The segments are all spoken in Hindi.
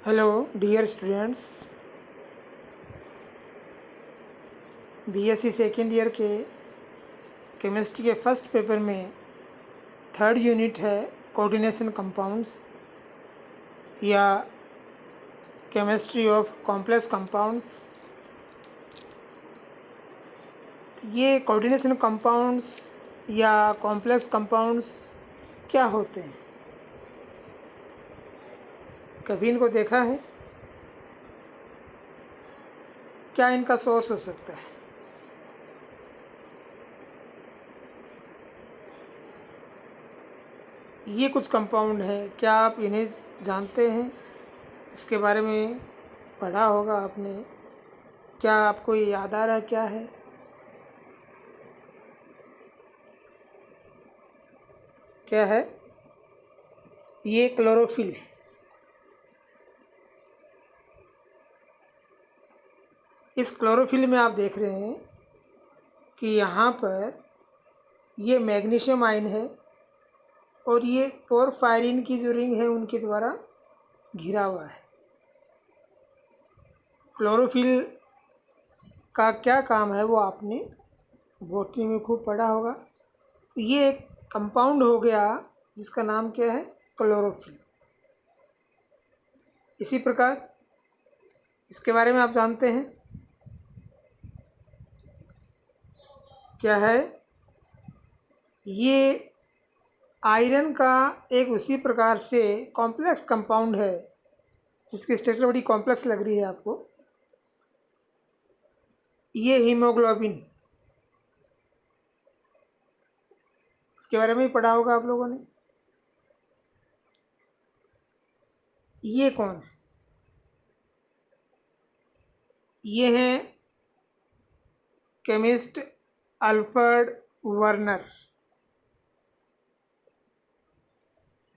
Hello, dear students. BSc second year के केमिस्ट्री के फर्स्ट पेपर में थर्ड यूनिट है कोऑर्डिनेशन कंपाउंड्स या केमिस्ट्री ऑफ कॉम्प्लेक्स कंपाउंड्स। ये कोऑर्डिनेशन कंपाउंड्स या कॉम्प्लेक्स कंपाउंड्स क्या होते हैं? कभी इनको देखा है? क्या इनका सोर्स हो सकता है? ये कुछ कंपाउंड है, क्या आप इन्हें जानते हैं? इसके बारे में पढ़ा होगा आपने। क्या आपको ये याद आ रहा है क्या है? क्या है? ये क्लोरोफिल है। इस क्लोरोफिल में आप देख रहे हैं कि यहाँ पर ये मैग्नीशियम आयन है और ये पोरफायरिन की जो रिंग है उनके द्वारा घिरा हुआ है। क्लोरोफिल का क्या काम है वो आपने बॉटनी में खूब पढ़ा होगा। तो ये एक कंपाउंड हो गया जिसका नाम क्या है? क्लोरोफिल। इसी प्रकार इसके बारे में आप जानते हैं क्या है? ये आयरन का एक उसी प्रकार से कॉम्प्लेक्स कंपाउंड है जिसकी स्ट्रक्चर बड़ी कॉम्प्लेक्स लग रही है आपको। ये हीमोग्लोबिन, इसके बारे में ही पढ़ा होगा आप लोगों ने। ये कौन है? ये है chemist Alfred Werner.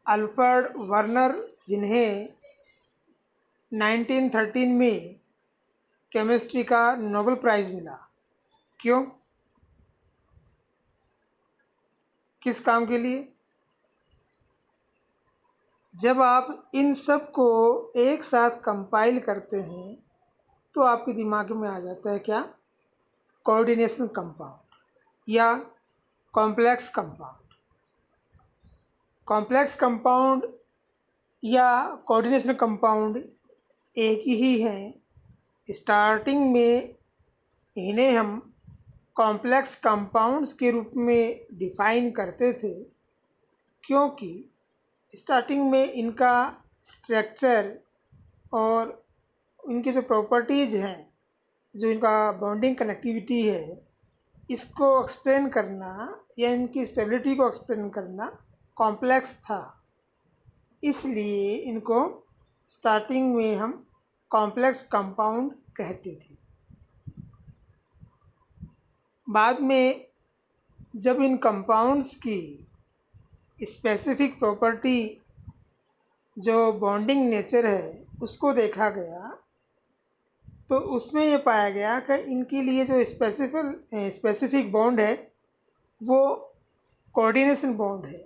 Alfred Werner जिन्हें 1913 में केमिस्ट्री का नोबेल प्राइज़ मिला। क्यों? किस काम के लिए? जब आप इन सब को एक साथ कंपाइल करते हैं तो आपके दिमाग में आ जाता है क्या? कोऑर्डिनेशन कंपाउंड या कॉम्प्लेक्स कंपाउंड। कॉम्प्लेक्स कंपाउंड या कोऑर्डिनेशन कंपाउंड एक ही हैं। स्टार्टिंग में इन्हें हम कॉम्प्लेक्स कंपाउंड्स के रूप में डिफाइन करते थे क्योंकि स्टार्टिंग में इनका स्ट्रक्चर और इनकी जो प्रॉपर्टीज़ हैं, जो इनका बॉन्डिंग कनेक्टिविटी है, इसको एक्सप्लेन करना या इनकी स्टेबिलिटी को एक्सप्लेन करना कॉम्प्लेक्स था। इसलिए इनको स्टार्टिंग में हम कॉम्प्लेक्स कंपाउंड कहते थे। बाद में जब इन कंपाउंड्स की स्पेसिफिक प्रॉपर्टी जो बॉन्डिंग नेचर है उसको देखा गया तो उसमें ये पाया गया कि इनके लिए जो स्पेसिफिक बॉन्ड है वो कोऑर्डिनेशन बॉन्ड है।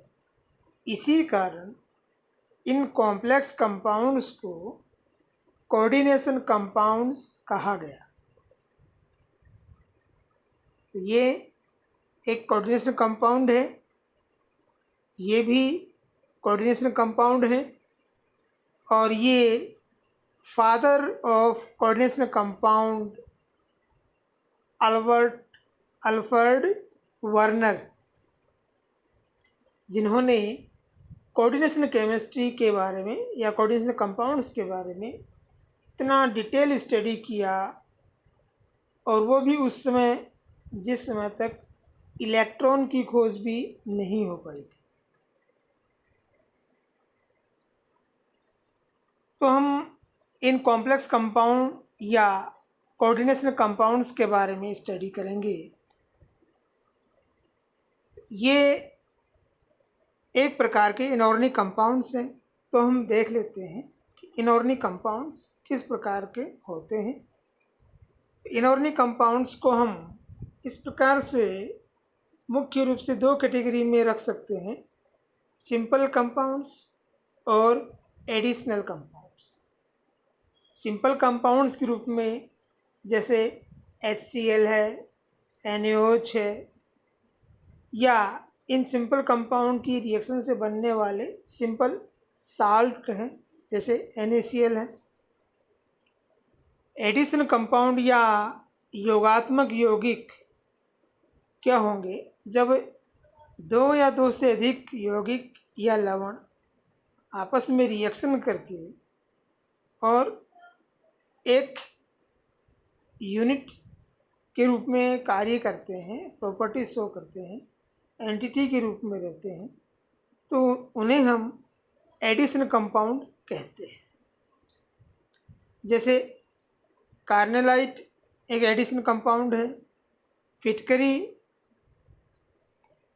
इसी कारण इन कॉम्प्लेक्स कंपाउंड्स को कोऑर्डिनेशन कंपाउंड्स कहा गया। तो ये एक कोऑर्डिनेशन कंपाउंड है, ये भी कोऑर्डिनेशन कंपाउंड है और ये father of coordination compound Alfred Werner, जिन्होंने कोऑर्डिनेशन केमिस्ट्री के बारे में या कोऑर्डिनेशन कंपाउंड्स के बारे में इतना डिटेल स्टडी किया, और वो भी उस समय जिस समय तक इलेक्ट्रॉन की खोज भी नहीं हो पाई थी। तो हम इन कॉम्प्लेक्स कंपाउंड या कोऑर्डिनेशन कंपाउंड्स के बारे में स्टडी करेंगे। ये एक प्रकार के इनऑर्गेनिक कंपाउंड्स हैं। तो हम देख लेते हैं कि इनऑर्गेनिक कंपाउंड्स किस प्रकार के होते हैं। इनऑर्गेनिक कंपाउंड्स को हम इस प्रकार से मुख्य रूप से दो कैटेगरी में रख सकते हैं, सिंपल कंपाउंड्स और एडिशनल कंपाउंड्स। सिंपल कंपाउंड्स के रूप में जैसे HCl है, NaOH है, या इन सिंपल कंपाउंड की रिएक्शन से बनने वाले सिंपल साल्ट हैं जैसे NaCl है। एडिशन कंपाउंड या योगात्मक यौगिक क्या होंगे? जब दो या दो से अधिक यौगिक या लवण आपस में रिएक्शन करके और एक यूनिट के रूप में कार्य करते हैं, प्रॉपर्टी शो करते हैं, एंटिटी के रूप में रहते हैं, तो उन्हें हम एडिशन कंपाउंड कहते हैं। जैसे कार्नेलाइट एक एडिशन कंपाउंड है, फिटकरी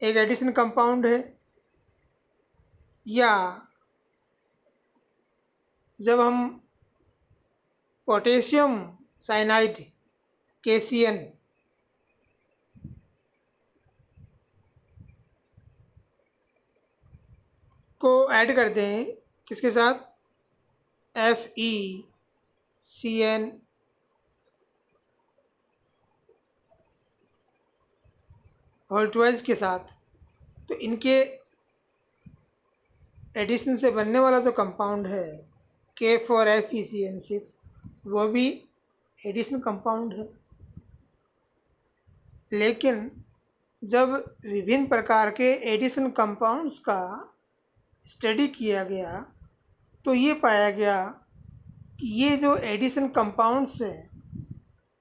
एक एडिशन कंपाउंड है, या जब हम पोटेशियम साइनाइड KCN को ऐड करते हैं किसके साथ? FeCN होल्टवाइज के साथ, तो इनके एडिशन से बनने वाला जो कंपाउंड है K4FeCN6 वो भी एडिशन कंपाउंड है। लेकिन जब विभिन्न प्रकार के एडिशन कंपाउंड्स का स्टडी किया गया तो ये पाया गया कि ये जो एडिशन कंपाउंड्स हैं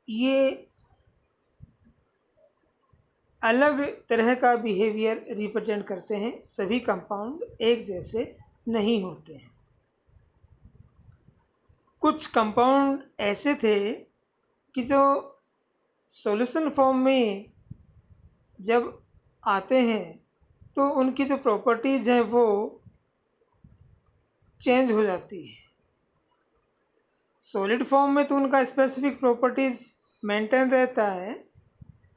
ये अलग तरह का बिहेवियर रिप्रेजेंट करते हैं। सभी कंपाउंड एक जैसे नहीं होते हैं। कुछ कंपाउंड ऐसे थे कि जो सॉल्यूशन फॉर्म में जब आते हैं तो उनकी जो प्रॉपर्टीज़ हैं वो चेंज हो जाती है। सॉलिड फॉर्म में तो उनका स्पेसिफिक प्रॉपर्टीज़ मेंटेन रहता है,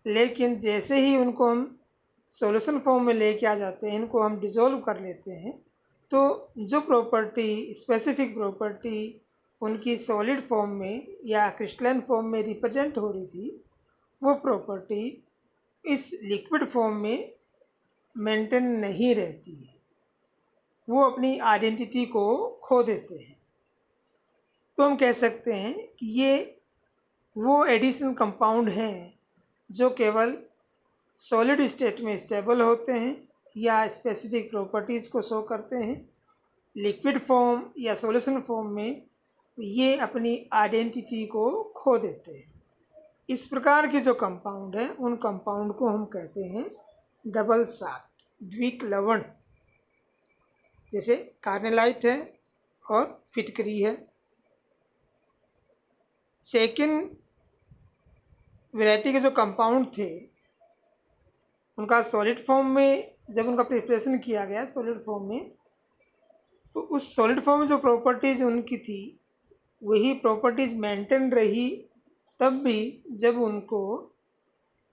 लेकिन जैसे ही उनको हम सॉल्यूशन फॉर्म में लेके आ जाते हैं, इनको हम डिसॉल्व कर लेते हैं, तो जो प्रॉपर्टी स्पेसिफिक प्रॉपर्टी उनकी सॉलिड फॉर्म में या क्रिस्टलाइन फॉर्म में रिप्रेजेंट हो रही थी वो प्रॉपर्टी इस लिक्विड फॉर्म में मेंटेन नहीं रहती है, वो अपनी आइडेंटिटी को खो देते हैं। तो हम कह सकते हैं कि ये वो एडिशनल कंपाउंड हैं जो केवल सॉलिड स्टेट में स्टेबल होते हैं या स्पेसिफिक प्रॉपर्टीज़ को शो करते हैं। लिक्विड फॉर्म या सॉल्यूशन फॉर्म में ये अपनी आइडेंटिटी को खो देते हैं। इस प्रकार के जो कंपाउंड हैं उन कंपाउंड को हम कहते हैं डबल साल्ट, द्विक लवण, जैसे कार्नेलाइट है और फिटकरी है। सेकेंड वैरायटी के जो कंपाउंड थे उनका सॉलिड फॉर्म में जब उनका प्रिपरेशन किया गया सॉलिड फॉर्म में, तो उस सॉलिड फॉर्म में जो प्रॉपर्टीज़ उनकी थी वही प्रॉपर्टीज़ मेंटेन रही, तब भी जब उनको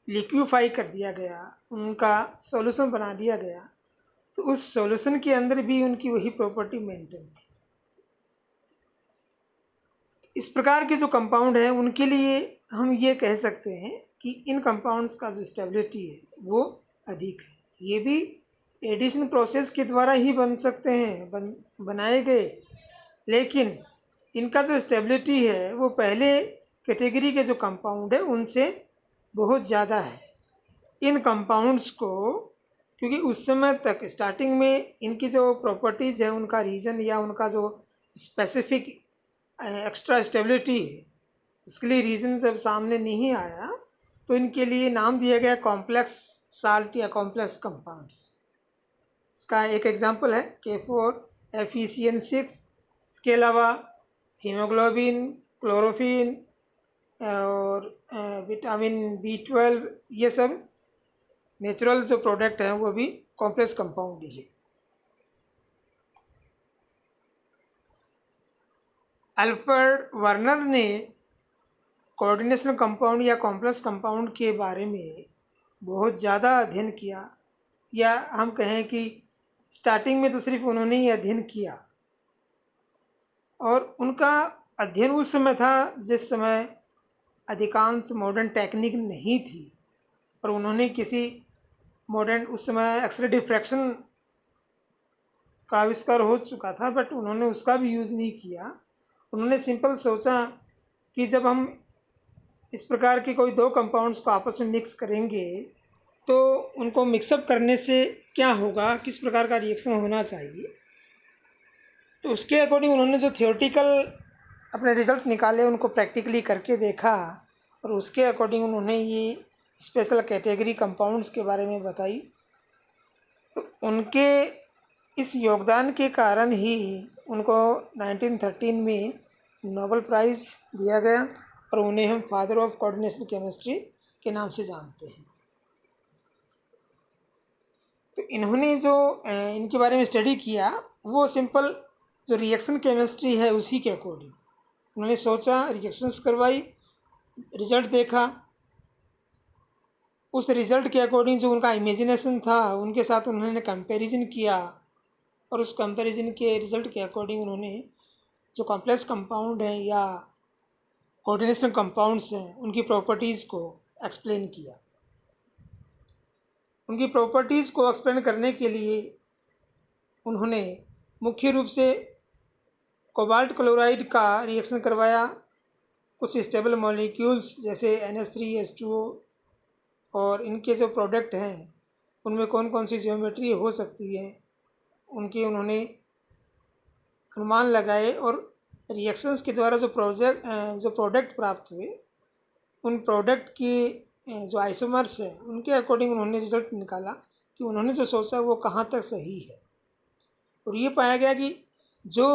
लिक्विफाई कर दिया गया, उनका सॉल्यूशन बना दिया गया, तो उस सॉल्यूशन के अंदर भी उनकी वही प्रॉपर्टी मेंटेन थी। इस प्रकार के जो कंपाउंड हैं उनके लिए हम ये कह सकते हैं कि इन कंपाउंड्स का जो स्टेबिलिटी है वो अधिक है। ये भी एडिशन प्रोसेस के द्वारा ही बन सकते हैं, बनाए गए, लेकिन इनका जो स्टेबिलिटी है वो पहले कैटेगरी के जो कंपाउंड है उनसे बहुत ज़्यादा है। इन कंपाउंड्स को क्योंकि उस समय तक स्टार्टिंग में इनकी जो प्रॉपर्टीज़ है उनका रीजन या उनका जो स्पेसिफिक एक्स्ट्रा स्टेबिलिटी है उसके लिए रीज़न जब सामने नहीं आया तो इनके लिए नाम दिया गया कॉम्प्लेक्स साल्ट या कॉम्प्लेक्स कंपाउंड्स। इसका एक एग्जांपल है K4FeCN6। इसके अलावा हीमोग्लोबिन, क्लोरोफिन और विटामिन B12 ये सब नेचुरल जो प्रोडक्ट हैं वो भी कॉम्प्लेक्स कंपाउंड ही है। अल्फ्रेड वर्नर ने कोऑर्डिनेशन कंपाउंड या कॉम्प्लेक्स कंपाउंड के बारे में बहुत ज़्यादा अध्ययन किया, या हम कहें कि स्टार्टिंग में तो सिर्फ उन्होंने ही अध्ययन किया, और उनका अध्ययन उस समय था जिस समय अधिकांश मॉडर्न टेक्निक नहीं थी, और उन्होंने किसी मॉडर्न, उस समय एक्सरे डिफ्रैक्शन का आविष्कार हो चुका था, बट उन्होंने उसका भी यूज़ नहीं किया। उन्होंने सिंपल सोचा कि जब हम इस प्रकार के कोई दो कंपाउंड्स को आपस में मिक्स करेंगे तो उनको मिक्सअप करने से क्या होगा, किस प्रकार का रिएक्शन होना चाहिए। तो उसके अकॉर्डिंग उन्होंने जो थियोरेटिकल अपने रिजल्ट निकाले उनको प्रैक्टिकली करके देखा, और उसके अकॉर्डिंग उन्होंने ये स्पेशल कैटेगरी कंपाउंड्स के बारे में बताई। तो उनके इस योगदान के कारण ही उनको 1913 में नोबेल प्राइज़ दिया गया, और उन्हें हम फादर ऑफ कोऑर्डिनेशन केमिस्ट्री के नाम से जानते हैं। तो इन्होंने जो इनके बारे में स्टडी किया वो सिंपल जो रिएक्शन केमिस्ट्री है उसी के अकॉर्डिंग उन्होंने सोचा, रिएक्शंस करवाई, रिजल्ट देखा, उस रिजल्ट के अकॉर्डिंग जो उनका इमेजिनेशन था उनके साथ उन्होंने कंपैरिजन किया, और उस कंपैरिजन के रिजल्ट के अकॉर्डिंग उन्होंने जो कॉम्प्लेक्स कंपाउंड हैं या कोऑर्डिनेशन कंपाउंड्स हैं उनकी प्रॉपर्टीज़ को एक्सप्लेन किया। उनकी प्रॉपर्टीज़ को एक्सप्लेन करने के लिए उन्होंने मुख्य रूप से कोबाल्ट क्लोराइड का रिएक्शन करवाया, कुछ स्टेबल मॉलिक्यूल्स जैसे NH3H2O, और इनके जो प्रोडक्ट हैं उनमें कौन कौन सी ज्योमेट्री हो सकती है उनके उन्होंने अनुमान लगाए, और रिएक्शंस के द्वारा जो प्रोडक्ट प्राप्त हुए उन प्रोडक्ट की जो आइसोमर्स हैं उनके अकॉर्डिंग उन्होंने रिजल्ट निकाला कि उन्होंने जो सोचा वो कहाँ तक सही है, और ये पाया गया कि जो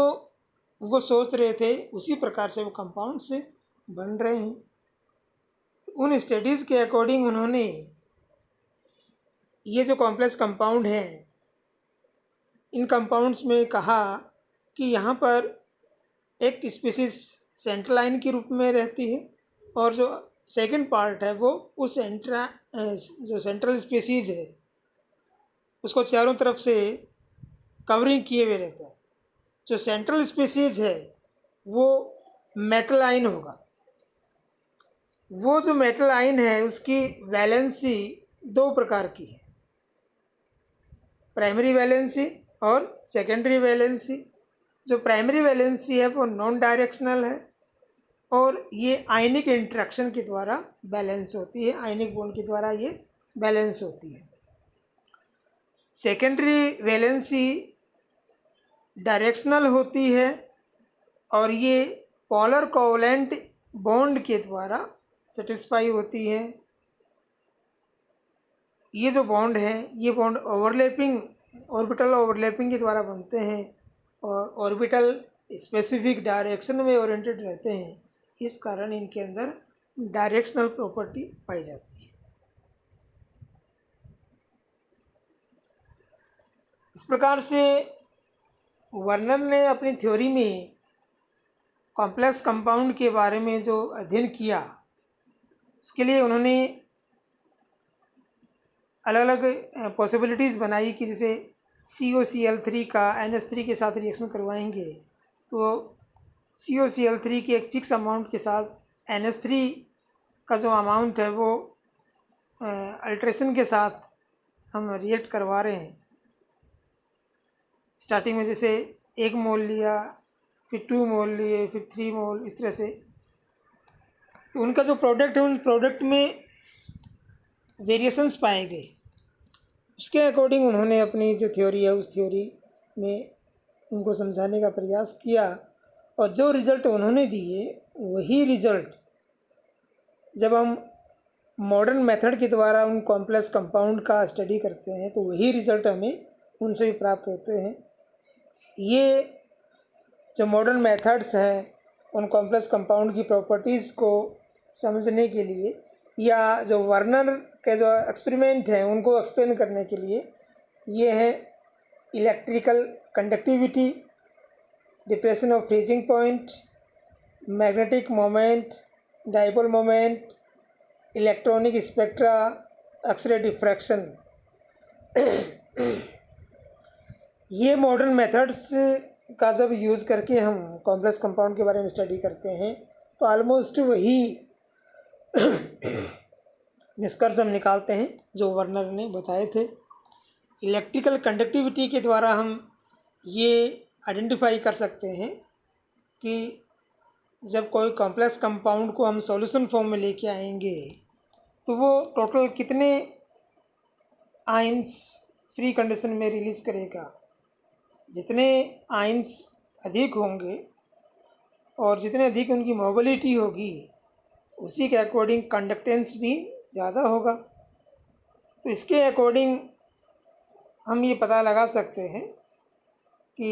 वो सोच रहे थे उसी प्रकार से वो कंपाउंड से बन रहे हैं। उन स्टडीज़ के अकॉर्डिंग उन्होंने ये जो कॉम्प्लेक्स कंपाउंड हैं इन कंपाउंड्स में कहा कि यहाँ पर एक स्पीसीज सेंट्रल लाइन के रूप में रहती है, और जो सेकंड पार्ट है वो उस जो सेंट्रल स्पीसीज है उसको चारों तरफ से कवरिंग किए हुए रहता है। जो सेंट्रल स्पीसीज है वो मेटल आयन होगा। वो जो मेटल आयन है उसकी वैलेंसी दो प्रकार की है, प्राइमरी वैलेंसी और सेकेंडरी वैलेंसी। जो प्राइमरी वैलेंसी है वो नॉन डायरेक्शनल है, और ये आयनिक इंटरेक्शन के द्वारा बैलेंस होती है, आयनिक बॉन्ड के द्वारा ये बैलेंस होती है। सेकेंडरी वैलेंसी डायरेक्शनल होती है, और ये पोलर कोवलेंट बॉन्ड के द्वारा सेटिस्फाई होती है। ये जो बॉन्ड है ये बॉन्ड ऑर्बिटल ओवरलैपिंग के द्वारा बनते हैं, और ऑर्बिटल स्पेसिफिक डायरेक्शन में ओरिएंटेड रहते हैं, इस कारण इनके अंदर डायरेक्शनल प्रॉपर्टी पाई जाती है। इस प्रकार से वर्नर ने अपनी थ्योरी में कॉम्प्लेक्स कंपाउंड के बारे में जो अध्ययन किया उसके लिए उन्होंने अलग अलग पॉसिबिलिटीज़ बनाई कि जैसे COCl3 का NH3 के साथ रिएक्शन करवाएंगे तो COCl3 के एक फिक्स अमाउंट के साथ NH3 का जो अमाउंट है वो अल्ट्रेशन के साथ हम रिएक्ट करवा रहे हैं। स्टार्टिंग में जैसे 1 मोल लिया, फिर 2 मोल लिए, फिर 3 मोल, इस तरह से। तो उनका जो प्रोडक्ट है उन प्रोडक्ट में वेरिएशंस पाए गए। उसके अकॉर्डिंग उन्होंने अपनी जो थ्योरी है उस थ्योरी में उनको समझाने का प्रयास किया, और जो रिज़ल्ट उन्होंने दिए वही रिज़ल्ट जब हम मॉडर्न मेथड के द्वारा उन कॉम्प्लेक्स कंपाउंड का स्टडी करते हैं तो वही रिज़ल्ट हमें उनसे भी प्राप्त होते हैं। ये जो मॉडर्न मेथड्स हैं उन कॉम्प्लेक्स कंपाउंड की प्रॉपर्टीज़ को समझने के लिए, या जो वर्नर के जो एक्सपेरिमेंट हैं उनको एक्सप्लेन करने के लिए, ये है electrical conductivity, depression of freezing point, magnetic moment, dipole moment, electronic spectra, x ray diffraction. ये मॉडर्न मेथड्स का जब यूज़ करके हम कॉम्प्लेक्स कंपाउंड के बारे में स्टडी करते हैं तो ऑलमोस्ट वही निष्कर्ष हम निकालते हैं जो वर्नर ने बताए थे। इलेक्ट्रिकल कंडक्टिविटी के द्वारा हम ये आइडेंटिफाई कर सकते हैं कि जब कोई कॉम्प्लेक्स कंपाउंड को हम सॉल्यूशन फॉर्म में लेके आएंगे तो वो टोटल कितने आयंस फ्री कंडीशन में रिलीज करेगा। जितने आयंस अधिक होंगे और जितने अधिक उनकी मोबिलिटी होगी उसी के अकॉर्डिंग कंडक्टेंस भी ज़्यादा होगा। तो इसके अकॉर्डिंग हम ये पता लगा सकते हैं कि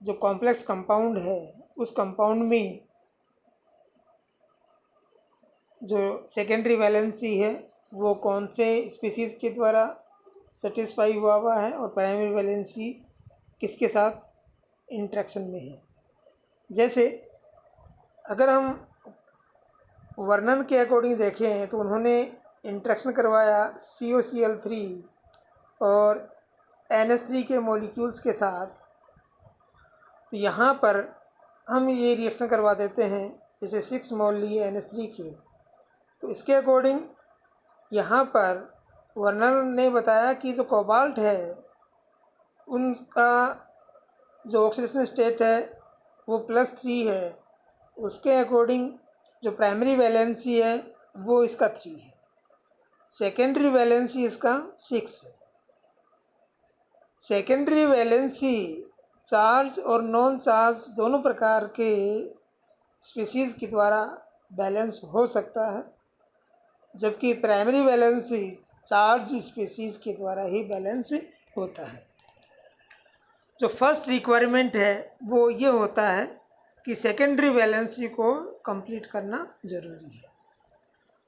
जो कॉम्प्लेक्स कंपाउंड है उस कंपाउंड में जो सेकेंडरी वैलेंसी है वो कौन से स्पीसीज़ के द्वारा सेटिस्फाई हुआ है और प्राइमरी वैलेंसी किसके साथ इंट्रैक्शन में है। जैसे अगर हम वर्णन के अकॉर्डिंग देखें तो उन्होंने इंट्रैक्शन करवाया COCl3 और NH3 के मॉलिक्यूल्स के साथ। तो यहाँ पर हम ये रिएक्शन करवा देते हैं जैसे 6 मोल लिए NH3 के। तो इसके अकॉर्डिंग यहाँ पर वर्नर ने बताया कि जो कोबाल्ट है उनका जो ऑक्सीडेशन स्टेट है वो +3 है। उसके अकॉर्डिंग जो प्राइमरी वैलेंसी है वो इसका 3 है, सेकेंडरी वैलेंसी इसका 6 है। सेकेंडरी वैलेंसी चार्ज और नॉन चार्ज दोनों प्रकार के स्पीसीज़ के द्वारा बैलेंस हो सकता है, जबकि प्राइमरी वैलेंसी चार्ज स्पीसीज़ के द्वारा ही बैलेंस होता है। जो फर्स्ट रिक्वायरमेंट है वो ये होता है कि सेकेंडरी वैलेंसी को कंप्लीट करना ज़रूरी है।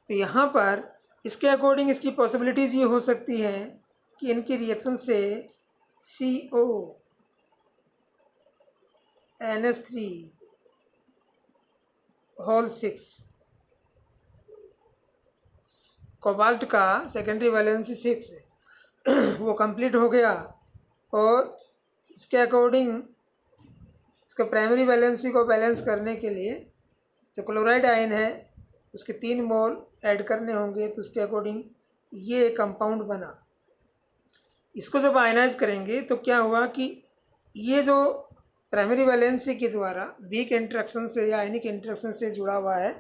तो यहाँ पर इसके अकॉर्डिंग इसकी पॉसिबिलिटीज़ ये हो सकती हैं कि इनकी रिएक्शन से CO NH3 होल 6 कोबाल्ट का सेकेंडरी वैलेंसी 6 है वो कंप्लीट हो गया और इसके अकॉर्डिंग इसका प्राइमरी वैलेंसी को बैलेंस करने के लिए जो क्लोराइड आयन है उसके 3 मोल ऐड करने होंगे। तो उसके अकॉर्डिंग ये कंपाउंड बना। इसको जब आयनाइज करेंगे तो क्या हुआ कि ये जो प्राइमरी वैलेंसी के द्वारा वीक इंट्रैक्शन से या आयनिक इंट्रैक्शन से जुड़ा हुआ है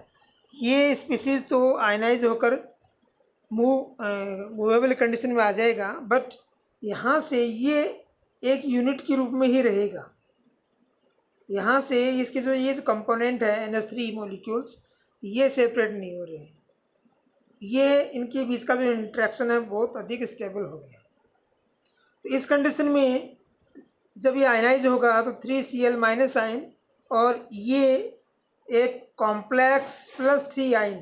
ये स्पीसीज़ तो आयनाइज होकर मूवेबल कंडीशन में आ जाएगा, बट यहाँ से ये एक यूनिट के रूप में ही रहेगा। यहाँ से इसके जो ये जो कंपोनेंट है NH3 मॉलिक्यूल्स ये सेपरेट नहीं हो रहे हैं। ये इनके बीच का जो इंट्रैक्शन है बहुत अधिक स्टेबल हो गया। तो इस कंडीशन में जब ये आयनाइज होगा तो 3Cl- आयन और ये एक कॉम्प्लेक्स +3 आयन,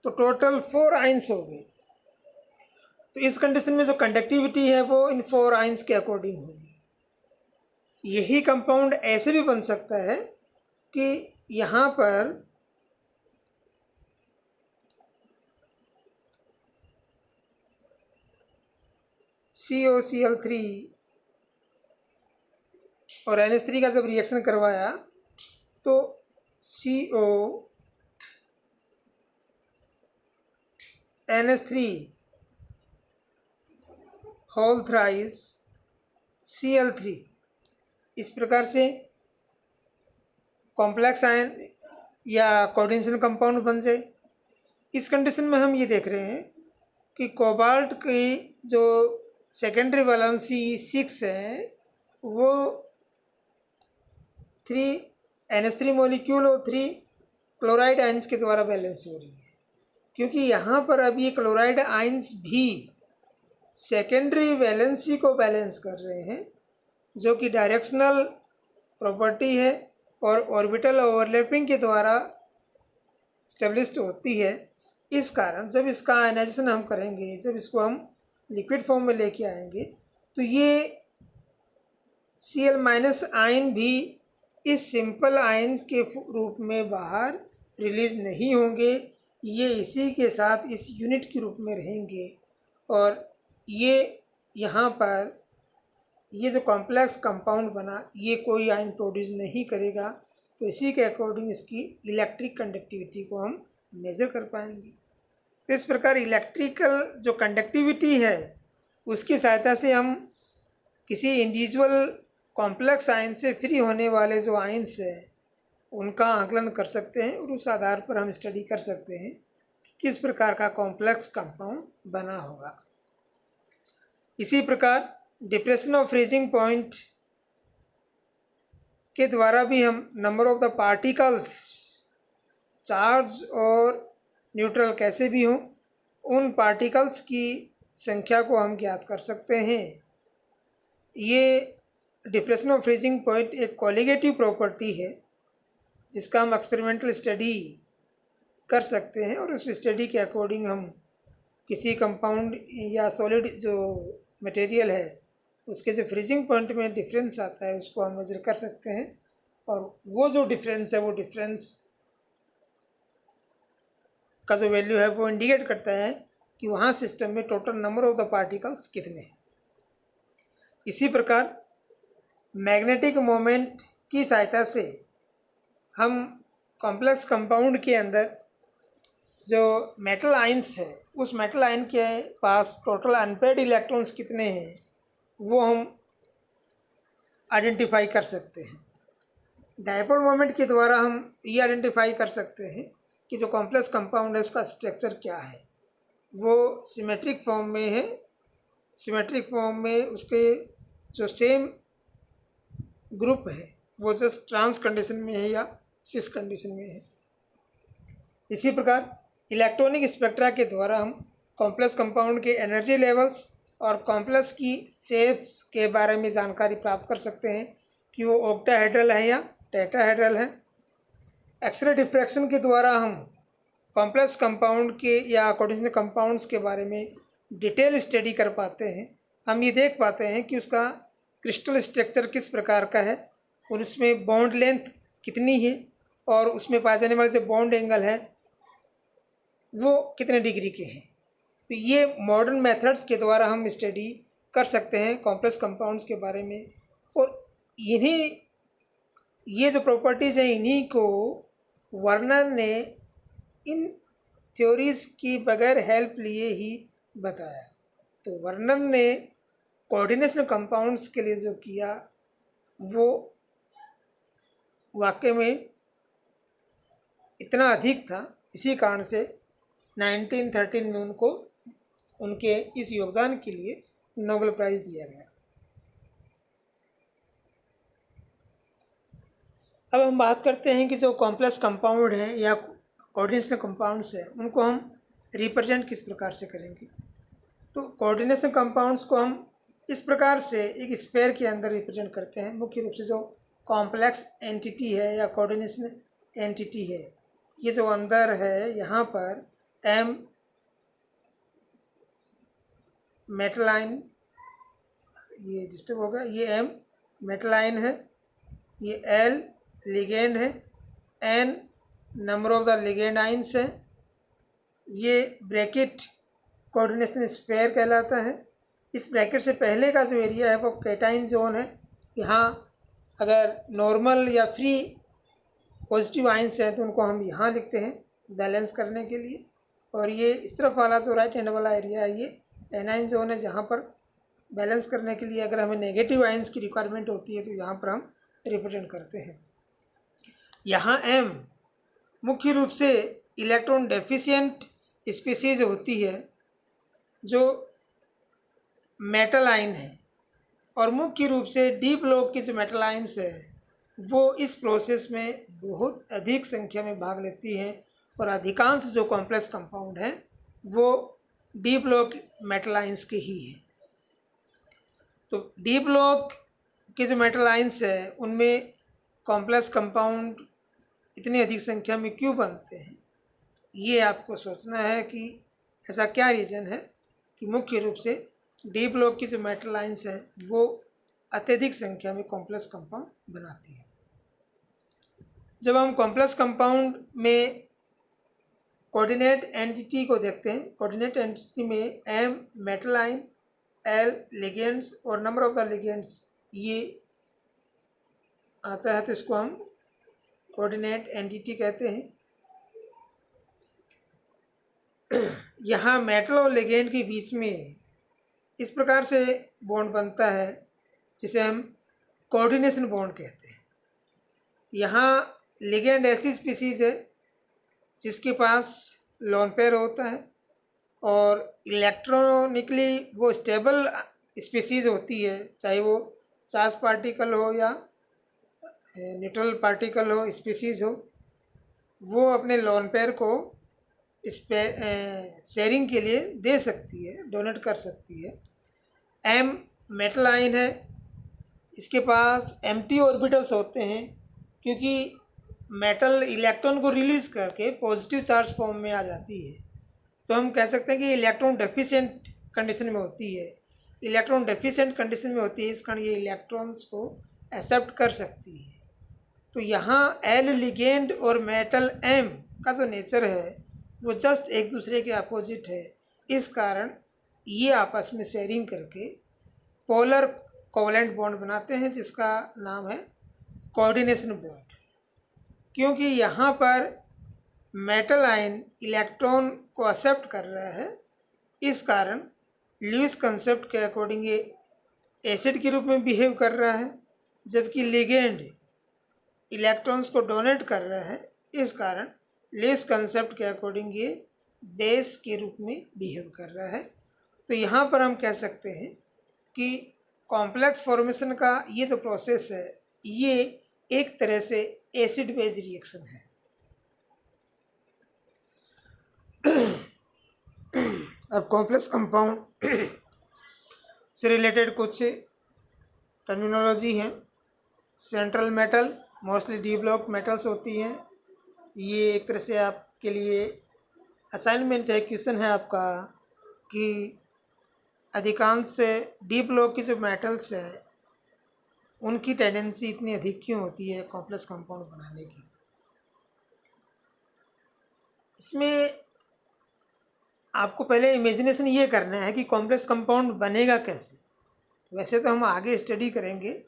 तो टोटल 4 आयन्स हो गए। तो इस कंडीशन में जो कंडक्टिविटी है वो इन 4 आयन्स के अकॉर्डिंग होगी। यही कंपाउंड ऐसे भी बन सकता है कि यहाँ पर COCl3 और NH3 का जब रिएक्शन करवाया तो CO NH3 whole thrice Cl3 इस प्रकार से कॉम्प्लेक्स आयन या कोऑर्डिनेशन कंपाउंड बन जाए। इस कंडीशन में हम ये देख रहे हैं कि कोबाल्ट की जो सेकेंडरी वैलेंसी 6 है वो 3 NH3 मॉलिक्यूल और 3 क्लोराइड आयंस के द्वारा बैलेंस हो रही है, क्योंकि यहाँ पर अब ये क्लोराइड आयंस भी सेकेंडरी वैलेंसी को बैलेंस कर रहे हैं, जो कि डायरेक्शनल प्रॉपर्टी है और ऑर्बिटल ओवरलैपिंग के द्वारा स्टेब्लिश्ड होती है। इस कारण जब इसका आयनाइजेशन हम करेंगे, जब इसको हम लिक्विड फॉर्म में लेके आएंगे तो ये Cl- आयन भी इस सिंपल आयन के रूप में बाहर रिलीज नहीं होंगे। ये इसी के साथ इस यूनिट के रूप में रहेंगे और ये यहाँ पर ये जो कॉम्प्लेक्स कंपाउंड बना ये कोई आयन प्रोड्यूस नहीं करेगा, तो इसी के अकॉर्डिंग इसकी इलेक्ट्रिक कंडक्टिविटी को हम मेजर कर पाएंगे। तो इस प्रकार इलेक्ट्रिकल जो कंडक्टिविटी है उसकी सहायता से हम किसी इंडिविजुअल कॉम्प्लेक्स आयन से फ्री होने वाले जो आयन्स है उनका आकलन कर सकते हैं और उस आधार पर हम स्टडी कर सकते हैं कि किस प्रकार का कॉम्प्लेक्स कंपाउंड बना होगा। इसी प्रकार डिप्रेशन ऑफ फ्रीजिंग पॉइंट के द्वारा भी हम number of the particles, charge और न्यूट्रल कैसे भी हों, उन पार्टिकल्स की संख्या को हम ज्ञात कर सकते हैं। ये डिप्रेशन ऑफ फ्रीजिंग पॉइंट एक कोलिगेटिव प्रॉपर्टी है जिसका हम एक्सपेरिमेंटल स्टडी कर सकते हैं और उस स्टडी के अकॉर्डिंग हम किसी कंपाउंड या सॉलिड जो मटेरियल है उसके जो फ्रीजिंग पॉइंट में डिफरेंस आता है उसको हम मेजर कर सकते हैं, और वो जो डिफरेंस है वो डिफरेंस का जो वैल्यू है वो इंडिकेट करता है कि वहाँ सिस्टम में total number of the particles कितने हैं। इसी प्रकार मैग्नेटिक मोमेंट की सहायता से हम कॉम्प्लेक्स कंपाउंड के अंदर जो मेटल आयंस है उस मेटल आयन के पास टोटल अनपेयर्ड इलेक्ट्रॉन्स कितने हैं वो हम आइडेंटिफाई कर सकते हैं। डायपोल मोमेंट के द्वारा हम ये आइडेंटिफाई कर सकते हैं कि जो कॉम्प्लेक्स कंपाउंड है उसका स्ट्रक्चर क्या है, वो सिमेट्रिक फॉर्म में है, सिमेट्रिक फॉर्म में उसके जो सेम ग्रुप है वो जस्ट ट्रांस कंडीशन में है या सिस कंडीशन में है। इसी प्रकार इलेक्ट्रॉनिक स्पेक्ट्रा के द्वारा हम कॉम्प्लेक्स कंपाउंड के एनर्जी लेवल्स और कॉम्प्लेक्स की शेप्स के बारे में जानकारी प्राप्त कर सकते हैं कि वो ऑक्टाहेड्रल है या टेट्राहेड्रल है। एक्सरे डिफ्रैक्शन के द्वारा हम कॉम्प्लेक्स कंपाउंड के या कोऑर्डिनेशन कंपाउंड्स के बारे में डिटेल स्टडी कर पाते हैं। हम ये देख पाते हैं कि उसका क्रिस्टल स्ट्रक्चर किस प्रकार का है और उसमें बॉन्ड लेंथ कितनी है और उसमें पाए जाने वाले जो बॉन्ड एंगल है वो कितने डिग्री के हैं। तो ये मॉडर्न मेथड्स के द्वारा हम स्टडी कर सकते हैं कॉम्प्लेक्स कंपाउंड्स के बारे में, और इन्हीं ये जो प्रॉपर्टीज़ हैं इन्हीं को वर्नर ने इन थ्योरीज की बगैर हेल्प लिए ही बताया। तो वर्नर ने कोऑर्डिनेशन कंपाउंड्स के लिए जो किया वो वाकई में इतना अधिक था, इसी कारण से 1913 में उनको उनके इस योगदान के लिए नोबेल प्राइज़ दिया गया। अब हम बात करते हैं कि जो कॉम्प्लेक्स कंपाउंड हैं या कोऑर्डिनेशन कंपाउंड्स हैं उनको हम रिप्रेजेंट किस प्रकार से करेंगे। तो कोऑर्डिनेशन कंपाउंड्स को हम इस प्रकार से एक स्फीयर के अंदर रिप्रेजेंट करते हैं। मुख्य रूप से जो कॉम्प्लेक्स एंटिटी है या कोऑर्डिनेशन एंटिटी है, ये जो अंदर है यहाँ पर M मेटल आयन, ये डिस्टर्ब होगा, ये M मेटल आयन है, ये L लिगेंड है, N number of the ligand ions है, ये ब्रैकेट कोऑर्डिनेशन स्फीयर कहलाता है। इस ब्रैकेट से पहले का जो एरिया है वो कैटाइन जोन है। यहाँ अगर नॉर्मल या फ्री पॉजिटिव आयंस हैं तो उनको हम यहाँ लिखते हैं बैलेंस करने के लिए, और ये इस तरफ वाला जो राइट हैंड वाला एरिया है ये एनाइन जोन है जहाँ पर बैलेंस करने के लिए अगर हमें नेगेटिव आयंस की रिक्वायरमेंट होती है तो यहाँ पर हम रिप्रेजेंट करते हैं। यहाँ M मुख्य रूप से इलेक्ट्रॉन डेफिशिएंट स्पीसीज होती है जो मेटल आयन है, और मुख्य रूप से डीप लोग की जो मेटल आयंस है वो इस प्रोसेस में बहुत अधिक संख्या में भाग लेती हैं, और अधिकांश जो कॉम्प्लेक्स कंपाउंड हैं वो डीप लोग मेटल आयंस के ही हैं। तो डीप लोग के जो मेटल आयंस है उनमें कॉम्प्लेक्स कंपाउंड इतनी अधिक संख्या में क्यों बनते हैं, ये आपको सोचना है कि ऐसा क्या रीज़न है कि मुख्य रूप से डीप लोग की जो मेटल आयंस है वो अत्यधिक संख्या में कॉम्प्लेक्स कंपाउंड बनाती है। जब हम कॉम्प्लेक्स कंपाउंड में कोऑर्डिनेट एंटिटी को देखते हैं, कोऑर्डिनेट एंटिटी में M metal ion, L ligands और नंबर ऑफ द लिगेंड्स ये आता है, तो इसको हम कोऑर्डिनेट एंटिटी कहते हैं। यहाँ मेटल और लिगेंड के बीच में इस प्रकार से बॉन्ड बनता है जिसे हम कोऑर्डिनेशन बॉन्ड कहते हैं। यहाँ लिगेंड ऐसी स्पीसीज है जिसके पास लोन पेयर होता है और इलेक्ट्रॉनिकली वो स्टेबल स्पीसीज होती है, चाहे वो चार्ज पार्टिकल हो या न्यूट्रल पार्टिकल हो, स्पीसीज हो, वो अपने लोन पेयर को इस पे शेयरिंग के लिए दे सकती है, डोनेट कर सकती है। एम मेटल आयन है, इसके पास एम्प्टी ऑर्बिटल्स होते हैं क्योंकि मेटल इलेक्ट्रॉन को रिलीज करके पॉजिटिव चार्ज फॉर्म में आ जाती है, तो हम कह सकते हैं कि इलेक्ट्रॉन डेफिशिएंट कंडीशन में होती है। इलेक्ट्रॉन डेफिशिएंट कंडीशन में होती है, इस कारण ये इलेक्ट्रॉन्स को एक्सेप्ट कर सकती है। तो यहाँ एल लिगेंड और मेटल एम का जो नेचर है वो जस्ट एक दूसरे के अपोजिट है, इस कारण ये आपस में शेयरिंग करके पोलर कोवलेंट बॉन्ड बनाते हैं जिसका नाम है कोऑर्डिनेशन बॉन्ड। क्योंकि यहाँ पर मेटल आयन इलेक्ट्रॉन को एक्सेप्ट कर रहा है, इस कारण ल्यूइस कंसेप्ट के अकॉर्डिंग ये एसिड के रूप में बिहेव कर रहा है, जबकि लिगेंड इलेक्ट्रॉन्स को डोनेट कर रहा है, इस कारण ल्यूइस कंसेप्ट के अकॉर्डिंग ये बेस के रूप में बिहेव कर रहा है। तो यहाँ पर हम कह सकते हैं कि कॉम्प्लेक्स फॉर्मेशन का ये जो प्रोसेस है ये एक तरह से एसिड बेस रिएक्शन है। अब कॉम्प्लेक्स कंपाउंड से रिलेटेड कुछ टर्मिनोलॉजी है। Central metal mostly D block metals होती हैं, ये एक तरह से आपके लिए असाइनमेंट है, क्वेश्चन है आपका कि अधिकांश से डी ब्लॉक की जो मेटल्स है उनकी टेंडेंसी इतनी अधिक क्यों होती है कॉम्प्लेक्स कंपाउंड बनाने की। इसमें आपको पहले इमेजिनेशन ये करना है कि कॉम्प्लेक्स कंपाउंड बनेगा कैसे। वैसे तो हम आगे स्टडी करेंगे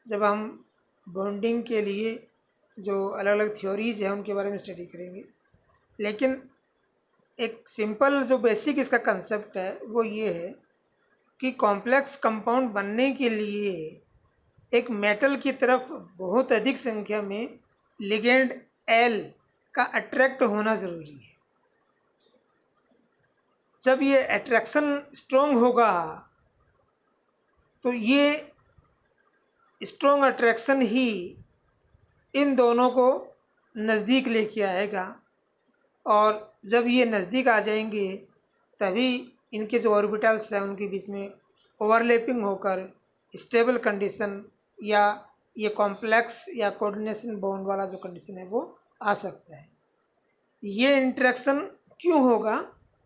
जब हम बॉन्डिंग के लिए जो अलग अलग थ्योरीज है उनके बारे में स्टडी करेंगे, लेकिन एक सिंपल जो बेसिक इसका कंसेप्ट है वो ये है कि कॉम्प्लेक्स कंपाउंड बनने के लिए एक मेटल की तरफ बहुत अधिक संख्या में लिगेंड एल का अट्रैक्ट होना ज़रूरी है। जब ये अट्रैक्शन स्ट्रॉन्ग होगा तो ये स्ट्रॉन्ग अट्रैक्शन ही इन दोनों को नज़दीक लेके आएगा, और जब ये नज़दीक आ जाएंगे तभी इनके जो ऑर्बिटल्स हैं उनके बीच में ओवरलैपिंग होकर स्टेबल कंडीशन या ये कॉम्प्लेक्स या कोऑर्डिनेशन बॉन्ड वाला जो कंडीशन है वो आ सकता है। ये इंटरेक्शन क्यों होगा?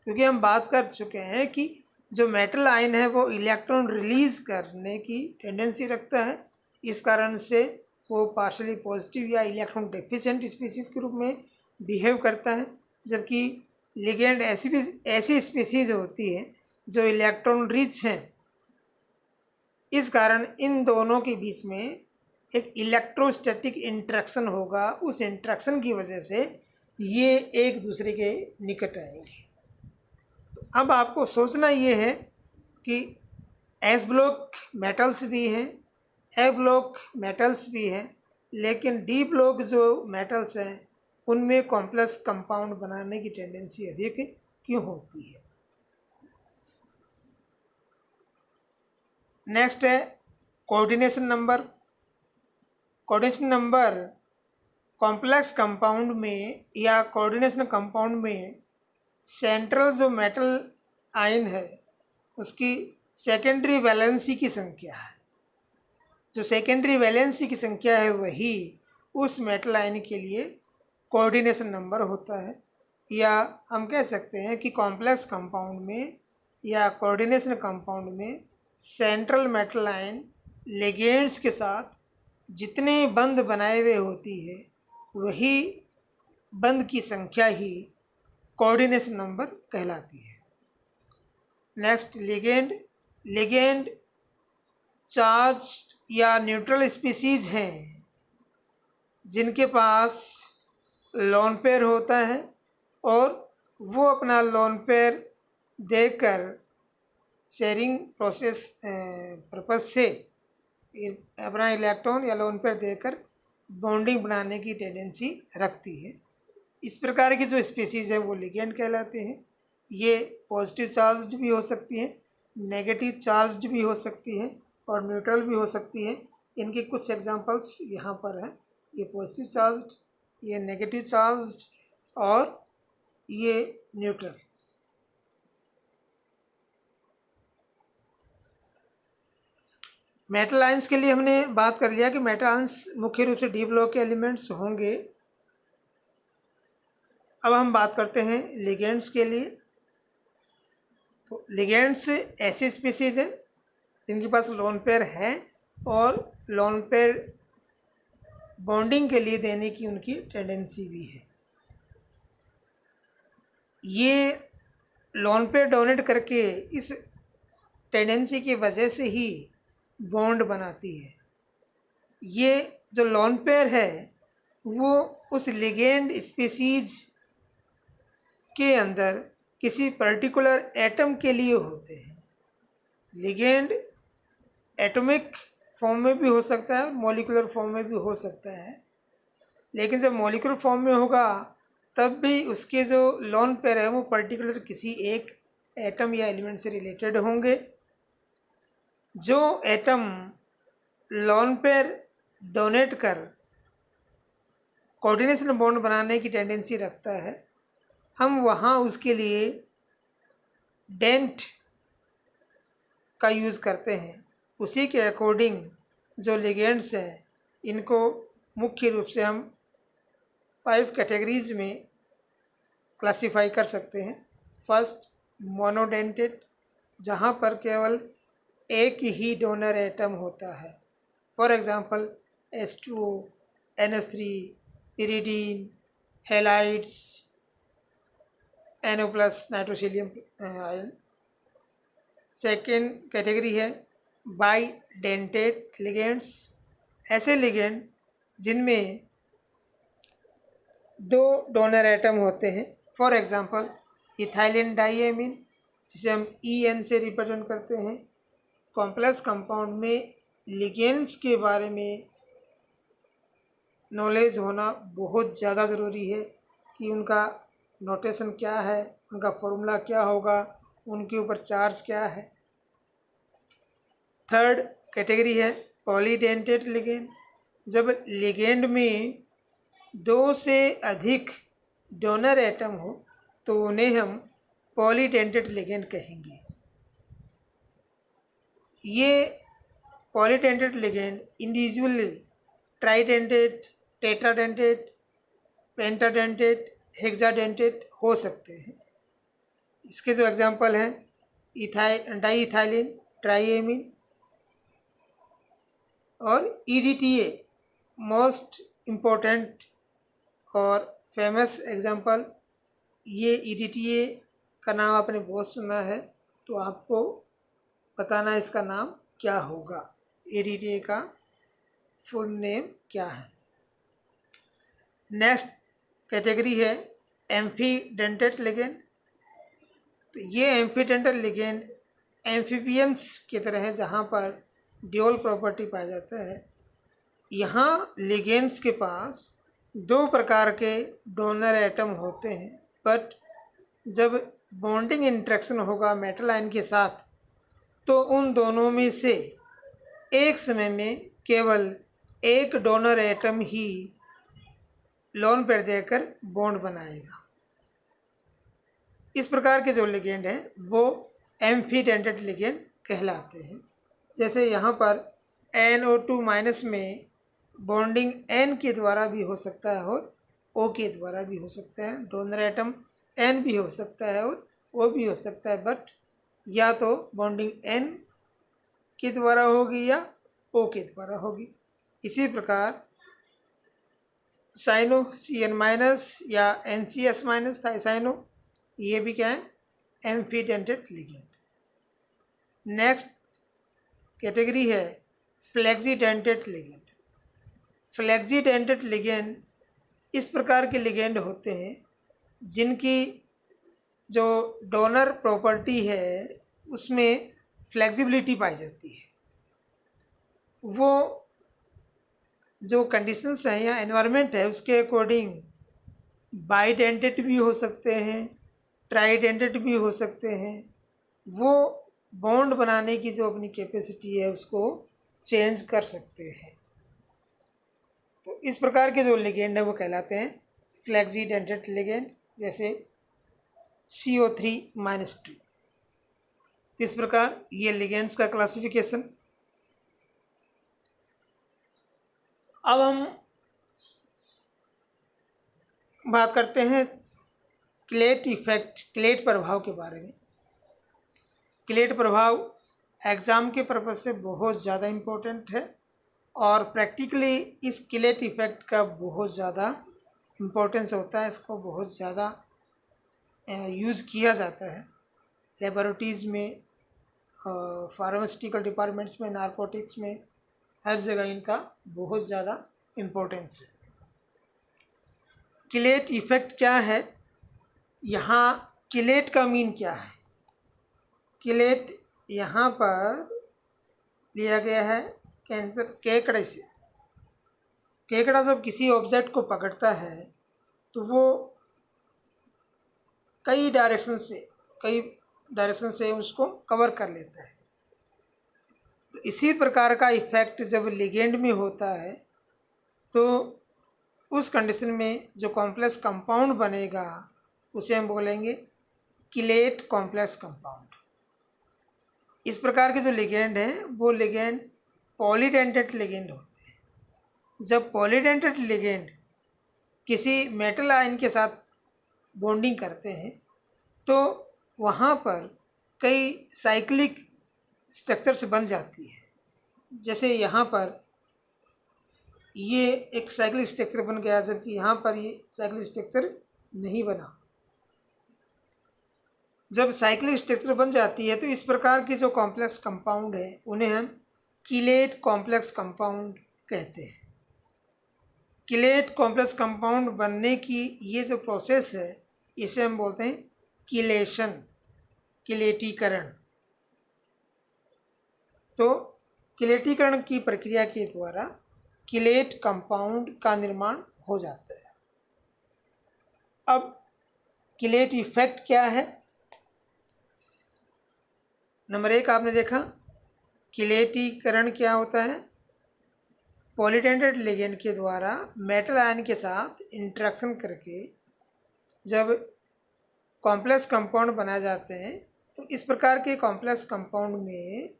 क्योंकि हम बात कर चुके हैं कि जो मेटल आयन है वो इलेक्ट्रॉन रिलीज करने की टेंडेंसी रखता है, इस कारण से वो पार्शली पॉजिटिव या इलेक्ट्रॉन डेफिशिएंट स्पीसीज के रूप में बिहेव करता है, जबकि लिगेंड ऐसी स्पीसीज होती है जो इलेक्ट्रॉन रिच हैं। इस कारण इन दोनों के बीच में एक इलेक्ट्रोस्टैटिक इंटरेक्शन होगा, उस इंटरेक्शन की वजह से ये एक दूसरे के निकट आएंगे। तो अब आपको सोचना ये है कि एस ब्लॉक मेटल्स भी हैं, ए ब्लॉक मेटल्स भी हैं, लेकिन डी ब्लॉक जो मेटल्स हैं उनमें कॉम्प्लेक्स कंपाउंड बनाने की टेंडेंसी अधिक क्यों होती है। नेक्स्ट है coordination number. Coordination number complex compound में या कोऑर्डिनेशन कंपाउंड में सेंट्रल जो मेटल आयन है उसकी सेकेंडरी वैलेंसी की संख्या है। जो सेकेंडरी वैलेंसी की संख्या है वही उस मेटल आयन के लिए कोऑर्डिनेशन नंबर होता है, या हम कह सकते हैं कि कॉम्प्लेक्स कंपाउंड में या कोऑर्डिनेशन कंपाउंड में सेंट्रल मेटल आयन लिगेंड्स के साथ जितने बंध बनाए हुए होती है वही बंध की संख्या ही कोऑर्डिनेशन नंबर कहलाती है। नेक्स्ट लिगेंड लिगेंड चार्ज या न्यूट्रल स्पीसीज हैं जिनके पास लोन पेयर होता है और वो अपना लोन पेयर देकर शेयरिंग प्रोसेस पर्पज से अपना इलेक्ट्रॉन या लोन पेयर देकर बॉन्डिंग बनाने की टेंडेंसी रखती है। इस प्रकार की जो स्पीसीज है वो लिगेंड कहलाते हैं। ये पॉजिटिव चार्ज्ड भी हो सकती हैं, नेगेटिव चार्ज्ड भी हो सकती हैं और न्यूट्रल भी हो सकती हैं। इनके कुछ एग्जांपल्स यहाँ पर हैं। ये पॉजिटिव चार्ज्ड, ये नेगेटिव चार्ज्ड और ये न्यूट्रल। मेटल आयंस के लिए हमने बात कर लिया कि मेटल आयंस मुख्य रूप से डी ब्लॉक के एलिमेंट्स होंगे। अब हम बात करते हैं लिगेंड्स के लिए। तो लिगेंड्स ऐसी स्पीसीज हैं जिनके पास लोन पेयर है और लोन पेयर बॉन्डिंग के लिए देने की उनकी टेंडेंसी भी है। ये लोन पेयर डोनेट करके इस टेंडेंसी की वजह से ही बॉन्ड बनाती है। ये जो लोन पेयर है वो उस लिगेंड स्पीसीज के अंदर किसी पर्टिकुलर एटम के लिए होते हैं। लिगेंड एटॉमिक फॉर्म में भी हो सकता है और मॉलिक्यूलर फॉर्म में भी हो सकता है, लेकिन जब मॉलिक्यूलर फॉर्म में होगा तब भी उसके जो लोन पेयर है वो पर्टिकुलर किसी एक एटम या एलिमेंट से रिलेटेड होंगे। जो एटम लोन पेयर डोनेट कर कोऑर्डिनेशन बॉन्ड बनाने की टेंडेंसी रखता है, हम वहाँ उसके लिए डेंट का यूज़ करते हैं। उसी के अकॉर्डिंग जो लिगेंड्स हैं इनको मुख्य रूप से हम 5 कैटेगरीज में क्लासिफाई कर सकते हैं। फर्स्ट, मोनोडेंटेड, जहाँ पर केवल एक ही डोनर एटम होता है। फॉर एग्जांपल H2O, NH3, इरिडीन, halides, NO+ nitrosylium ion. Second category है बाइडेंटेड लिगेंड्स, ऐसे लिगेंड जिनमें 2 डोनर एटम होते हैं। फॉर एग्जांपल इथाइलिन डाइएमीन, जिसे हम EN से रिप्रेजेंट करते हैं। कॉम्प्लेक्स कंपाउंड में लिगेंड्स के बारे में नॉलेज होना बहुत ज़्यादा ज़रूरी है कि उनका नोटेशन क्या है, उनका फॉर्मूला क्या होगा, उनके ऊपर चार्ज क्या है। थर्ड कैटेगरी है पॉलीडेंटेड लिगेंड, जब लिगेंड में 2 से अधिक डोनर एटम हो तो उन्हें हम पॉलीडेंटेड लिगेंड कहेंगे। ये polydentate ligand individually ट्राइडेंटेड, tetradentate, पेंटाडेंटेड, hexadentate हो सकते हैं। इसके जो एग्जांपल हैं डाईइथाइलिन ट्राइएमीन और EDTA मोस्ट इम्पोर्टेंट और फेमस एग्जांपल। ये EDTA का नाम आपने बहुत सुना है, तो आपको बताना इसका नाम क्या होगा। EDTA का फुल नेम क्या है। नेक्स्ट कैटेगरी है एम्फीडेंटेड लिगेंड। तो ये एम्फीडेंटेड लिगेंड एम्फीबियंस की तरह है, जहाँ पर ड्यूअल प्रॉपर्टी पाया जाता है। यहाँ लिगेंड्स के पास 2 प्रकार के डोनर एटम होते हैं, बट जब बॉन्डिंग इंटरेक्शन होगा मेटल आयन के साथ तो उन दोनों में से एक समय में केवल एक डोनर एटम ही लोन पेयर देकर बॉन्ड बनाएगा। इस प्रकार के जो लिगेंड हैं वो एम्फीडेंटेड लिगेंड कहलाते हैं। जैसे यहाँ पर NO2- में बॉन्डिंग N के द्वारा भी हो सकता है और O के द्वारा भी हो सकता है। डोनर एटम N भी हो सकता है और O भी हो सकता है, बट या तो बॉन्डिंग N के द्वारा होगी या O के द्वारा होगी। इसी प्रकार साइनो CN- या NCS- थाइसाइनो, ये भी क्या है एम्फीडेंटेड लिगेंड। नेक्स्ट कैटेगरी है फ्लेक्सीडेंटेड लिगेंड। फ्लेक्सीडेंटेड लिगेंड इस प्रकार के लिगेंड होते हैं जिनकी जो डोनर प्रॉपर्टी है उसमें फ्लेक्सिबिलिटी पाई जाती है। वो जो कंडीशंस हैं या एनवायरनमेंट है उसके अकॉर्डिंग बाइडेंटेड भी हो सकते हैं, ट्राइडेंटेड भी हो सकते हैं। वो बॉन्ड बनाने की जो अपनी कैपेसिटी है उसको चेंज कर सकते हैं। तो इस प्रकार के जो लिगेंड है वो कहलाते हैं फ्लेक्सीडेंटेड लिगेंड, जैसे CO3-2। इस प्रकार ये लिगेंड्स का क्लासिफिकेशन। अब हम बात करते हैं क्लेट इफेक्ट, क्लेट प्रभाव के बारे में। क्लेट प्रभाव एग्ज़ाम के पर्पज़ से बहुत ज़्यादा इम्पोर्टेंट है और प्रैक्टिकली इस क्लेट इफेक्ट का बहुत ज़्यादा इम्पोर्टेंस होता है। इसको बहुत ज़्यादा यूज़ किया जाता है लेबोरेटरीज़ में, फार्मास्यूटिकल डिपार्टमेंट्स में, नारकोटिक्स में, हर जगह इनका बहुत ज़्यादा इम्पोर्टेंस है। क्लेट इफेक्ट क्या है? यहाँ क्लेट का मीन क्या है? क्लेट यहाँ पर लिया गया है कैंसर केकड़े से। केकड़ा जब किसी ऑब्जेक्ट को पकड़ता है तो वो कई डायरेक्शन से उसको कवर कर लेता है। तो इसी प्रकार का इफेक्ट जब लिगेंड में होता है तो उस कंडीशन में जो कॉम्प्लेक्स कंपाउंड बनेगा उसे हम बोलेंगे क्लेट कॉम्प्लेक्स कंपाउंड। इस प्रकार के जो लिगेंड हैं वो लिगेंड पॉलीडेंटेड लिगेंड होते हैं। जब पॉलीडेंटेड लिगेंड किसी मेटल आयन के साथ बॉन्डिंग करते हैं तो वहाँ पर कई साइक्लिक स्ट्रक्चर्स बन जाती है। जैसे यहाँ पर ये एक साइक्लिक स्ट्रक्चर बन गया, जबकि यहाँ पर ये साइक्लिक स्ट्रक्चर नहीं बना। जब साइक्लिक स्ट्रक्चर बन जाती है तो इस प्रकार की जो कॉम्प्लेक्स कंपाउंड है उन्हें हम क्लेट कॉम्प्लेक्स कंपाउंड कहते हैं। क्लेट कॉम्प्लेक्स कंपाउंड बनने की ये जो प्रोसेस है इसे हम बोलते हैं किलेशन, किलेटीकरण। तो किलेटीकरण की प्रक्रिया के द्वारा क्लेट कंपाउंड का निर्माण हो जाता है। अब क्लेट इफेक्ट क्या है? नंबर 1 आपने देखा क्लेटीकरण क्या होता है? पॉलीडेंटेड लिगेंड के द्वारा मेटल आयन के साथ इंटरेक्शन करके जब कॉम्प्लेक्स कंपाउंड बनाए जाते हैं तो इस प्रकार के कॉम्प्लेक्स कंपाउंड में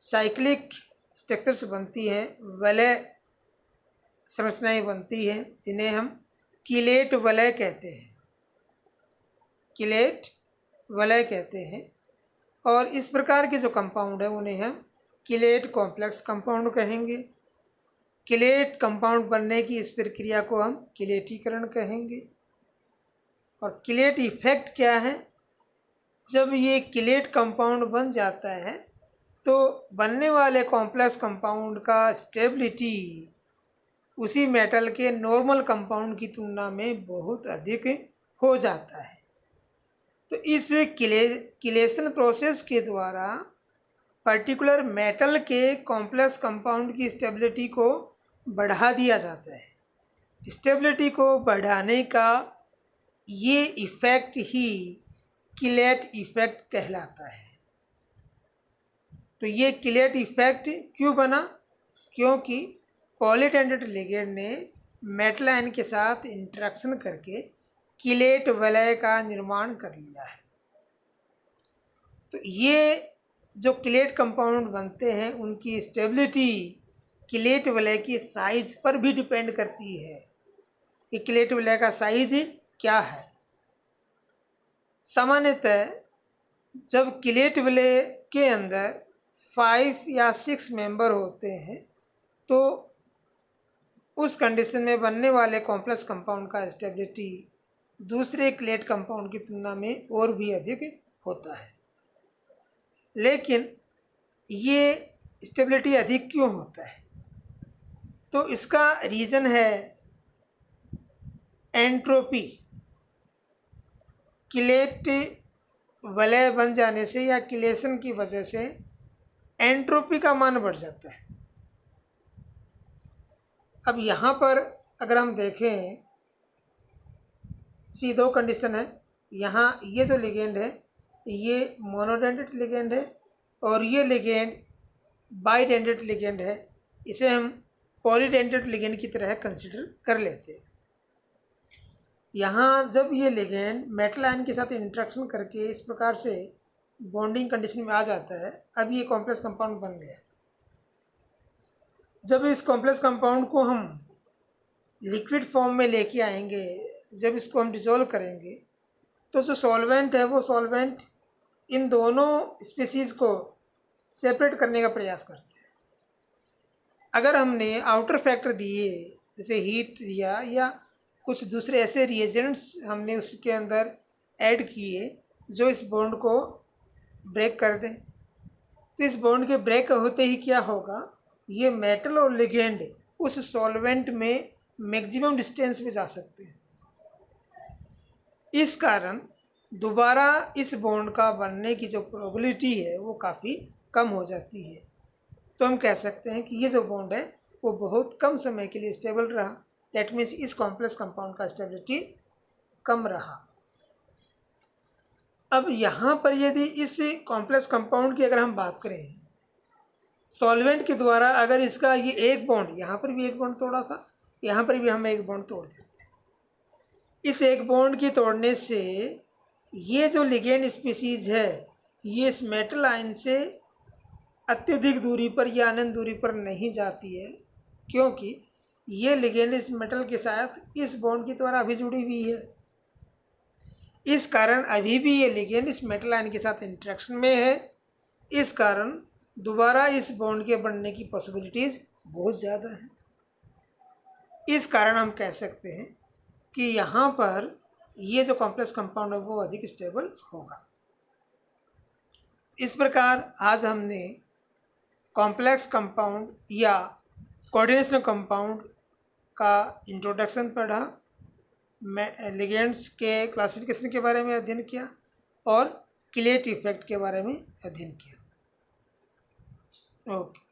साइक्लिक स्ट्रक्चर्स बनती हैं, वलय संरचनाएं बनती हैं जिन्हें हम क्लेट वलय कहते हैं। क्लेट वलय कहते हैं और इस प्रकार के जो कंपाउंड है उन्हें हम क्लेट कॉम्प्लेक्स कंपाउंड कहेंगे। क्लेट कंपाउंड बनने की इस प्रक्रिया को हम क्लेटीकरण कहेंगे। और क्लेट इफेक्ट क्या है? जब ये क्लेट कंपाउंड बन जाता है तो बनने वाले कॉम्प्लेक्स कंपाउंड का स्टेबिलिटी उसी मेटल के नॉर्मल कंपाउंड की तुलना में बहुत अधिक हो जाता है। तो इस किलेशन प्रोसेस के द्वारा पर्टिकुलर मेटल के कॉम्प्लेक्स कंपाउंड की स्टेबिलिटी को बढ़ा दिया जाता है। स्टेबिलिटी को बढ़ाने का ये इफेक्ट ही क्लेट इफेक्ट कहलाता है। तो ये क्लेट इफेक्ट क्यों बना? क्योंकि पॉलीडेंटेड लिगेंड ने मेटल आयन के साथ इंटरेक्शन करके क्लेट वलय का निर्माण कर लिया है। तो ये जो क्लेट कंपाउंड बनते हैं उनकी स्टेबिलिटी क्लेट वलय की साइज पर भी डिपेंड करती है कि क्लेट वलय का साइज क्या है। सामान्यतः जब क्लेट वलय के अंदर 5 या 6 मेंबर होते हैं तो उस कंडीशन में बनने वाले कॉम्प्लेक्स कंपाउंड का स्टेबिलिटी दूसरे क्लेट कंपाउंड की तुलना में और भी अधिक होता है। लेकिन ये स्टेबिलिटी अधिक क्यों होता है? तो इसका रीज़न है एंट्रोपी। किलेट वलय बन जाने से या किलेशन की वजह से एंट्रोपी का मान बढ़ जाता है। अब यहाँ पर अगर हम देखें, सी दो कंडीशन है। यहाँ ये जो लिगेंड है ये मोनोडेंडेट लिगेंड है और ये लिगेंड बाइडेंडेट लिगेंड है। इसे हम पॉलीडेंडेट लिगेंड की तरह कंसिडर कर लेते हैं। यहाँ जब ये लिगेंड मेटल आयन के साथ इंटरेक्शन करके इस प्रकार से बॉन्डिंग कंडीशन में आ जाता है, अब ये कॉम्प्लेक्स कंपाउंड बन गया। जब इस कॉम्प्लेक्स कंपाउंड को हम लिक्विड फॉर्म में लेके आएंगे, जब इसको हम डिसॉल्व करेंगे, तो जो सॉल्वेंट है वो सॉल्वेंट इन दोनों स्पीसीज को सेपरेट करने का प्रयास करते हैं। अगर हमने आउटर फैक्टर दिए, जैसे हीट दिया या कुछ दूसरे ऐसे रिएजेंट्स हमने उसके अंदर ऐड किए जो इस बॉन्ड को ब्रेक कर दें, तो इस बॉन्ड के ब्रेक होते ही क्या होगा, ये मेटल और लिगेंड उस सॉल्वेंट में मैक्सिमम डिस्टेंस पे जा सकते हैं। इस कारण दोबारा इस बॉन्ड का बनने की जो प्रोबेबिलिटी है वो काफ़ी कम हो जाती है। तो हम कह सकते हैं कि ये जो बॉन्ड है वो बहुत कम समय के लिए स्टेबल रहा। दैट मीन्स इस कॉम्प्लेक्स कंपाउंड का स्टेबिलिटी कम रहा। अब यहाँ पर यदि इस कॉम्प्लेक्स कंपाउंड की अगर हम बात करें, सॉल्वेंट के द्वारा अगर इसका ये एक बॉन्ड, यहाँ पर भी एक बॉन्ड तोड़ा था, यहाँ पर भी हम एक बॉन्ड तोड़ देते हैं। इस एक बॉन्ड के तोड़ने से ये जो लिगेंड स्पीसीज है ये इस मेटल आयन से अत्यधिक दूरी पर या अनंत दूरी पर नहीं जाती है, क्योंकि ये लिगेंड इस मेटल के साथ इस बॉन्ड के द्वारा अभी जुड़ी हुई है। इस कारण अभी भी ये लिगेंड इस मेटल आयन के साथ इंटरेक्शन में है। इस कारण दोबारा इस बॉन्ड के बनने की पॉसिबिलिटीज बहुत ज़्यादा है। इस कारण हम कह सकते हैं कि यहाँ पर ये जो कॉम्प्लेक्स कंपाउंड है वो अधिक स्टेबल होगा। इस प्रकार आज हमने कॉम्प्लेक्स कंपाउंड या कोऑर्डिनेशन कंपाउंड का इंट्रोडक्शन पढ़ा, लिगेंड्स के क्लासिफिकेशन के बारे में अध्ययन किया और किलेट इफेक्ट के बारे में अध्ययन किया। ओके।